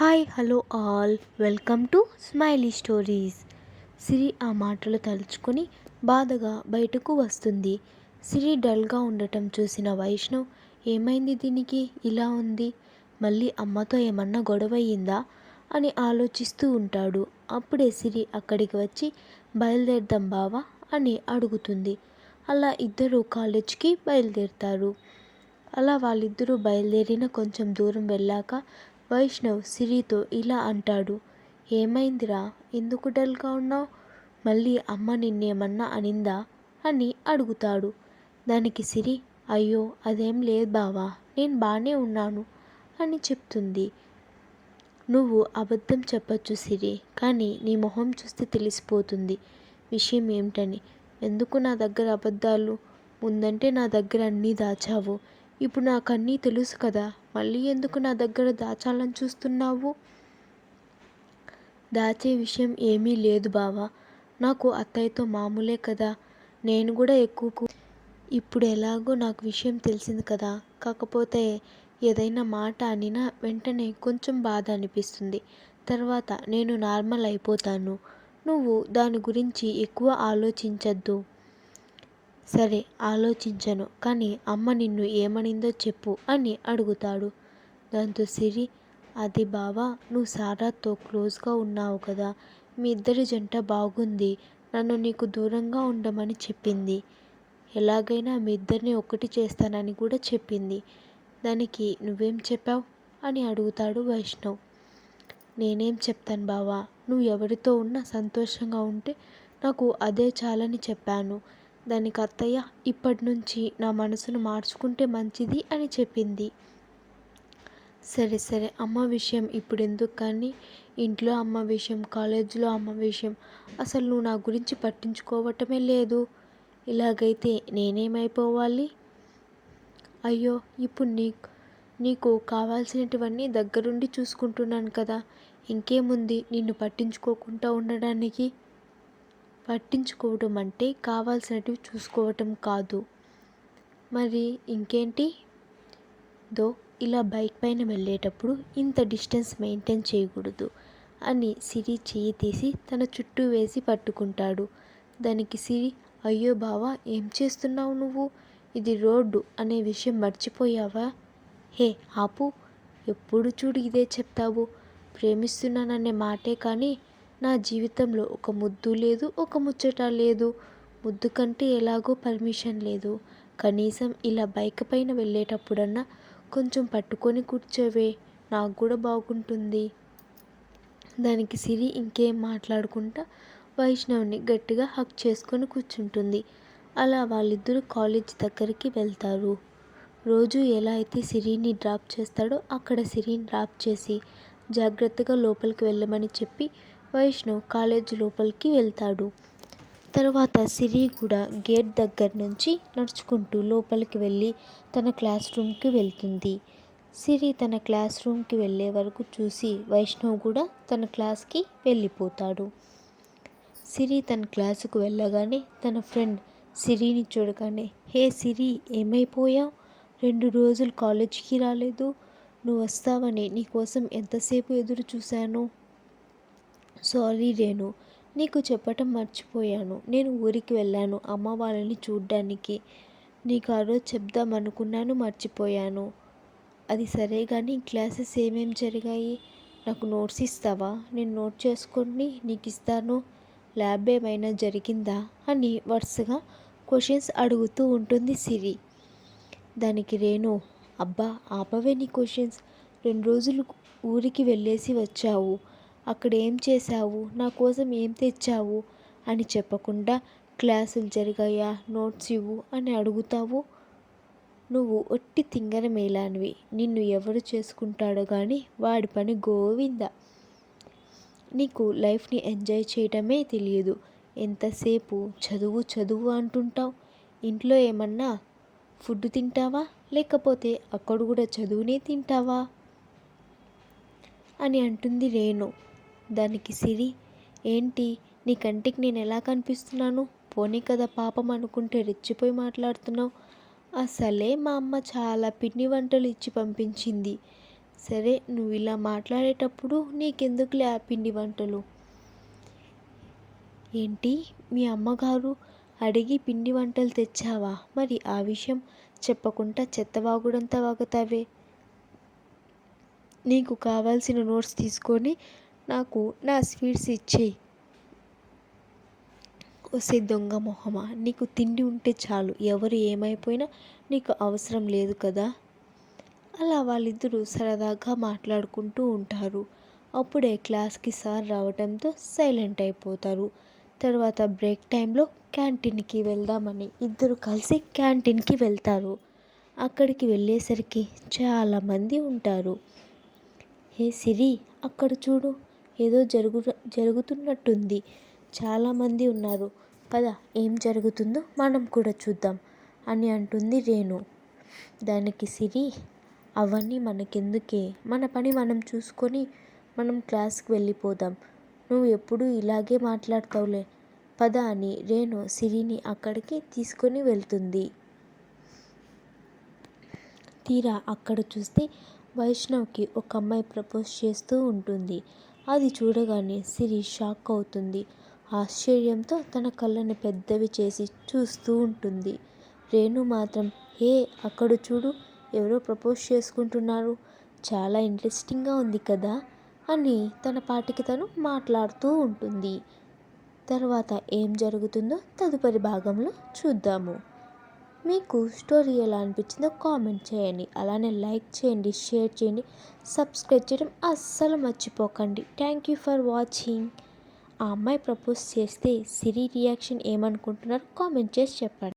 Hi hello all welcome to smiley stories. Siri ఆ మాటలు తలుచుకొని బాధగా బయటకు వస్తుంది. సిరి డల్గా ఉండటం చూసిన వైష్ణవ్, ఏమైంది దీనికి ఇలా ఉంది, మళ్ళీ అమ్మతో ఏమన్నా గొడవ అయ్యిందా అని ఆలోచిస్తూ ఉంటాడు. అప్పుడే సిరి అక్కడికి వచ్చి బయలుదేరదాం బావా అని అడుగుతుంది. అలా ఇద్దరు కాలేజ్కి బయలుదేరుతారు. అలా వాళ్ళిద్దరూ బయలుదేరిన కొంచెం దూరం వెళ్ళాక వైష్ణవ్ సిరితో ఇలా అంటాడు. ఏమైందిరా, ఎందుకు డల్గా ఉన్నావు? మళ్ళీ అమ్మ నిన్నేమన్నా అనిందా అని అడుగుతాడు. దానికి సిరి, అయ్యో అదేం లేదు బావా, నేను బాగానే ఉన్నాను అని చెప్తుంది. నువ్వు అబద్ధం చెప్పొచ్చు సిరి, కానీ నీ మొహం చూస్తే తెలిసిపోతుంది విషయం ఏమిటని. ఎందుకు నా దగ్గర అబద్ధాలు? ముందంటే నా దగ్గర అన్నీ దాచావు, ఇప్పుడు నాకు అన్నీ తెలుసు కదా, మళ్ళీ ఎందుకు నా దగ్గర దాచాలని చూస్తున్నావు? దాచే విషయం ఏమీ లేదు బావా, నాకు అత్తయ్యతో మామూలే కదా, నేను కూడా ఎక్కువ. ఇప్పుడు ఎలాగో నాకు విషయం తెలిసింది కదా, కాకపోతే ఏదైనా మాట అనినా వెంటనే కొంచెం బాధ అనిపిస్తుంది. తర్వాత నేను నార్మల్ అయిపోతాను. నువ్వు దాని గురించి ఎక్కువ ఆలోచించద్దు. సరే ఆలోచించను, కానీ అమ్మ నిన్ను ఏమనిందో చెప్పు అని అడుగుతాడు. దాంతో సిరి, అది బావా, నువ్వు సారాతో క్లోజ్గా ఉన్నావు కదా, మీ ఇద్దరి జంట బాగుంది, నన్ను నీకు దూరంగా ఉండమని చెప్పింది. ఎలాగైనా మీ ఇద్దరిని ఒకటి చేస్తానని కూడా చెప్పింది. దానికి నువ్వేం చెప్పావు అని అడుగుతాడు వైష్ణవ్. నేనేం చెప్తాను బావా, నువ్వు ఎవరితో ఉన్నా సంతోషంగా ఉంటే నాకు అదే చాలని చెప్పాను. దానికి అత్తయ్య ఇప్పటి నుంచి నా మనసును మార్చుకుంటే మంచిది అని చెప్పింది. సరే సరే, అమ్మ విషయం ఇప్పుడు ఎందుకు, కానీ ఇంట్లో అమ్మ విషయం, కాలేజీలో అమ్మ విషయం, అసలు నువ్వు నా గురించి పట్టించుకోవటమే లేదు. ఇలాగైతే నేనేమైపోవాలి? అయ్యో, ఇప్పుడు నీకు కావాల్సినటువన్నీ దగ్గరుండి చూసుకుంటున్నాను కదా, ఇంకేముంది నిన్ను పట్టించుకోకుండా ఉండడానికి? పట్టించుకోవడం అంటే కావాల్సినటివి చూసుకోవటం కాదు, మరి ఇంకేంటి? ఇలా బైక్ పైన వెళ్ళేటప్పుడు ఇంత డిస్టెన్స్ మెయింటైన్ చేయకూడదు అని సిరి చెయ్యి తీసి తన చుట్టూ వేసి పట్టుకుంటాడు. దానికి సిరి, అయ్యో బావా, ఏం చేస్తున్నావు నువ్వు? ఇది రోడ్డు అనే విషయం మర్చిపోయావా? హే ఆపు, ఎప్పుడు చూడు ఇదే చెప్తావు. ప్రేమిస్తున్నాననే మాటే కానీ నా జీవితంలో ఒక ముద్దు లేదు, ఒక ముచ్చట లేదు. ముద్దు కంటే ఎలాగో పర్మిషన్ లేదు. కనీసం ఇలా బైక్ పైన వెళ్ళేటప్పుడన్నా కొంచెం పట్టుకొని కూర్చోవే, నాకు కూడా బాగుంటుంది. దానికి సిరి ఇంకేం మాట్లాడుకుంటా వైష్ణవ్ని గట్టిగా హక్ చేసుకొని కూర్చుంటుంది. అలా వాళ్ళిద్దరూ కాలేజ్ దగ్గరికి వెళ్తారు. రోజు ఎలా అయితే సిరిని డ్రాప్ చేస్తాడో అక్కడ సిరిని డ్రాప్ చేసి జాగ్రత్తగా లోపలికి వెళ్ళమని చెప్పి వైష్ణవ్ కాలేజ్ లోపలికి వెళ్తాడు. తర్వాత సిరి కూడా గేట్ దగ్గర నుంచి నడుచుకుంటూ లోపలికి వెళ్ళి తన క్లాస్ రూమ్కి వెళ్తుంది. సిరి తన క్లాస్ రూమ్కి వెళ్ళే వరకు చూసి వైష్ణవ్ కూడా తన క్లాస్కి వెళ్ళిపోతాడు. సిరి తన క్లాసుకు వెళ్ళగానే తన ఫ్రెండ్ సిరిని చూడగానే, హే సిరి, ఏమైపోయావు? 2 రోజులు కాలేజీకి రాలేదు, నువ్వు వస్తావని నీకోసం ఎంతసేపు ఎదురు చూశాను. సారీ రేణు, నీకు చెప్పటం మర్చిపోయాను. నేను ఊరికి వెళ్ళాను అమ్మ వాళ్ళని చూడ్డానికి. నీకు ఆ రోజు చెప్దామనుకున్నాను, మర్చిపోయాను. అది సరే కానీ క్లాసెస్ ఏమేం జరిగాయి? నాకు నోట్స్ ఇస్తావా? నేను నోట్ చేసుకొని నీకు ఇస్తాను. ల్యాబ్ ఏమైనా జరిగిందా అని వరుసగా క్వశ్చన్స్ అడుగుతూ ఉంటుంది సిరి. దానికి రేణు, అబ్బా ఆపవే నీ క్వశ్చన్స్. 2 రోజులు ఊరికి వెళ్ళేసి వచ్చావు, అక్కడ ఏం చేశావు, నా కోసం ఏం తెచ్చావు అని చెప్పకుండా క్లాసులు జరిగాయా, నోట్స్ ఇవ్వు అని అడుగుతావు. నువ్వు ఒట్టి తింగర మేలానివి. నిన్ను ఎవరు చేసుకుంటాడో కానీ వాడి పని గోవింద. నీకు లైఫ్ని ఎంజాయ్ చేయటమే తెలియదు. ఎంతసేపు చదువు చదువు అంటుంటావు. ఇంట్లో ఏమన్నా ఫుడ్ తింటావా, లేకపోతే అక్కడ కూడా చదువునే తింటావా అని అంటుంది రేణు. దానికి సిరి, ఏంటి నీ కంటికి నేను ఎలా కనిపిస్తున్నాను? పోనీ కదా పాపం అనుకుంటే రెచ్చిపోయి మాట్లాడుతున్నావు. అసలే మా అమ్మ చాలా పిండి వంటలు ఇచ్చి పంపించింది. సరే నువ్వు ఇలా మాట్లాడేటప్పుడు నీకెందుకులే ఆ పిండి వంటలు? ఏంటి మీ అమ్మగారు అడిగి పిండి వంటలు తెచ్చావా? మరి ఆ విషయం చెప్పకుండా చెత్తవాగుడంతా వాగుతావే. నీకు కావాల్సిన నోట్స్ తీసుకొని నాకు నా స్వీట్స్ ఇచ్చేయి. ఒసే దొంగ మొహమా, నీకు తిండి ఉంటే చాలు, ఎవరు ఏమైపోయినా నీకు అవసరం లేదు కదా. అలా వాళ్ళిద్దరూ సరదాగా మాట్లాడుకుంటూ ఉంటారు. అప్పుడే క్లాస్కి సార్ రావడంతో సైలెంట్ అయిపోతారు. తర్వాత బ్రేక్ టైంలో క్యాంటీన్కి వెళ్దామని ఇద్దరు కలిసి క్యాంటీన్కి వెళ్తారు. అక్కడికి వెళ్ళేసరికి చాలామంది ఉంటారు. హే సిరి, అక్కడ చూడు, ఏదో జరుగుతున్నట్టుంది. చాలామంది ఉన్నారు. పద, ఏం జరుగుతుందో మనం కూడా చూద్దాం అని అంటుంది రేణు. దానికి సిరి, అవన్నీ మనకెందుకే, మన పని మనం చూసుకొని మనం క్లాస్కి వెళ్ళిపోదాం. నువ్వు ఎప్పుడూ ఇలాగే మాట్లాడతావులే, పద అని రేణు సిరిని అక్కడికి తీసుకొని వెళ్తుంది. తీరా అక్కడ చూస్తే వైష్ణవ్కి ఒక అమ్మాయి ప్రపోజ్ చేస్తూ ఉంటుంది. అది చూడగానే సిరి షాక్ అవుతుంది. ఆశ్చర్యంతో తన కళ్ళని పెద్దవి చేసి చూస్తూ ఉంటుంది. రేణు మాత్రం, హే అక్కడ చూడు, ఎవరో ప్రపోజ్ చేసుకుంటున్నారు, చాలా ఇంట్రెస్టింగ్గా ఉంది కదా అని తన పాటికి తను మాట్లాడుతూ ఉంటుంది. తర్వాత ఏం జరుగుతుందో తదుపరి భాగంలో చూద్దాము. మీకు స్టోరీ ఎలా అనిపించిందో కామెంట్ చేయండి. అలానే లైక్ చేయండి, షేర్ చేయండి, సబ్స్క్రైబ్ చేయడం అస్సలు మర్చిపోకండి. Thank you for watching. ఆ అమ్మాయి ప్రపోజ్ చేస్తే సిరి రియాక్షన్ ఏమనుకుంటున్నారో కామెంట్ చేసి చెప్పండి.